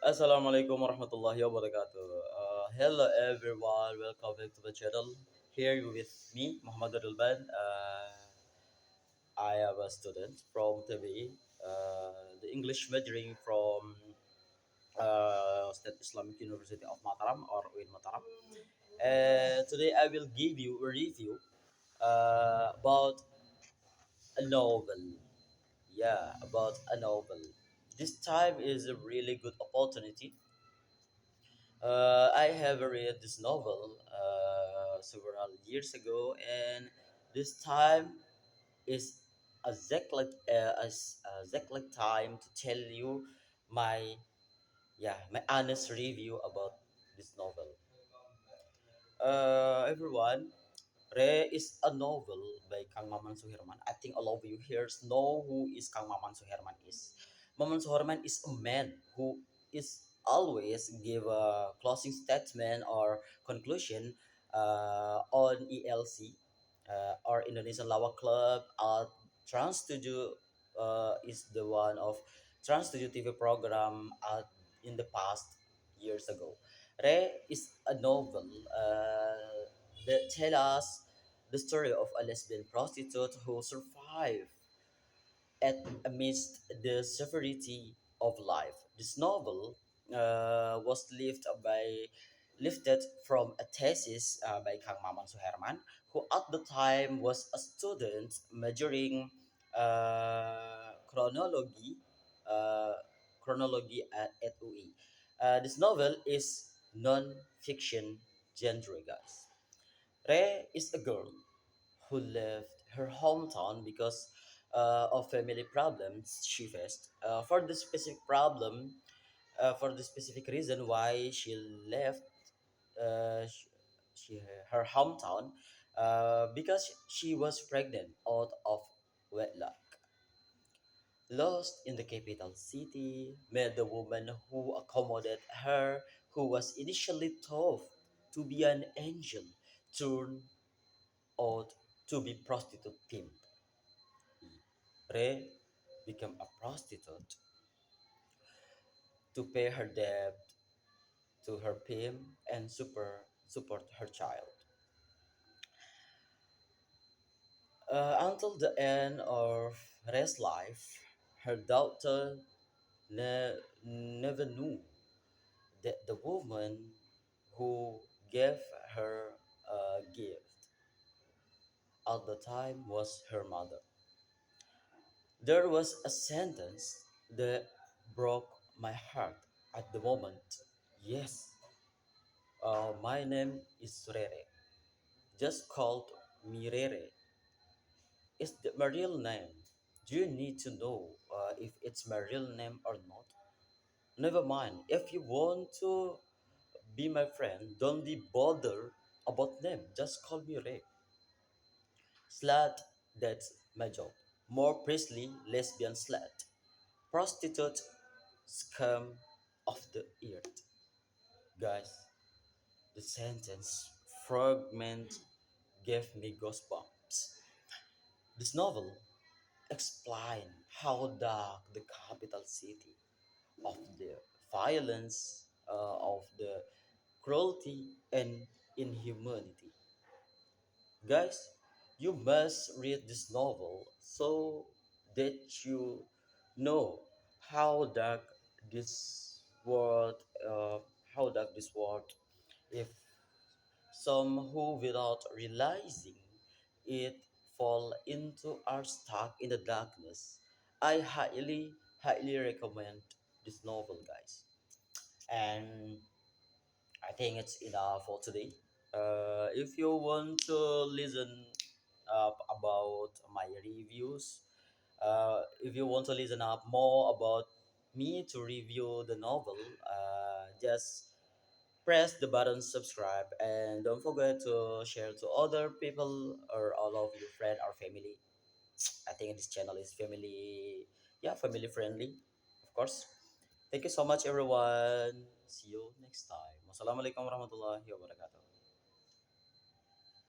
Assalamualaikum warahmatullahi wabarakatuh. Hello everyone, welcome back to the channel. Here with me, Muhammad Rulban. I am a student from TBE, the English majoring from State Islamic University of Mataram or UIN Mataram. And today I will give you a review about a novel. Yeah, about a novel. This time is a really good opportunity. I have read this novel several years ago, and this time is exactly time to tell you my my honest review about this novel. Everyone, Re is a novel by Kang Maman Suherman. I think all of you here know who is Kang Maman Suherman is. Maman Suherman is a man who is always give a closing statement or conclusion on ELC or Indonesian Lawak Club. Trans Studio is the one of Trans Studio TV program in the past years ago. Re is a novel that tell us the story of a lesbian prostitute who survived at amidst the severity of life. This novel was lifted from a thesis by Kang Maman Suherman, who at the time was a student majoring chronology, uh, chronology at UE. This novel is non-fiction genre, guys. Re is a girl who left her hometown because of family problems she faced. For the specific reason why she left uh, sh- her hometown, because she was pregnant out of wedlock. Lost in the capital city, met the woman who accommodated her, who was initially thought to be an angel, turned out to be prostitute pimp. Re became a prostitute to pay her debt to her pimp and support her child. Until the end of Re's life, her daughter never knew that the woman who gave her a gift at the time was her mother. There was a sentence that broke my heart at the moment. Yes, my name is Rere. Just called me Rere. Is that my real name? Do you need to know if it's my real name or not? Never mind. If you want to be my friend, don't be bothered about name. Just call me Ray. Slut, that's my job. More precisely, lesbian slut. Prostitute, scum of the earth. Guys, the sentence fragment gave me goosebumps. This novel explains how dark the capital city of the violence, of the cruelty and inhumanity. Guys, you must read this novel so that you know how dark this world, uh, how dark this world. If some who, without realizing it, fall into are stuck in the darkness, I highly recommend this novel, guys. And I think it's enough for today. If you want to listen about my reviews, if you want to listen up more about me to review the novel, just press the button subscribe and don't forget to share to other people or all of your friend or family. I think this channel is family friendly, of course. Thank you so much, everyone. See you next time. Wassalamualaikum warahmatullahi wabarakatuh.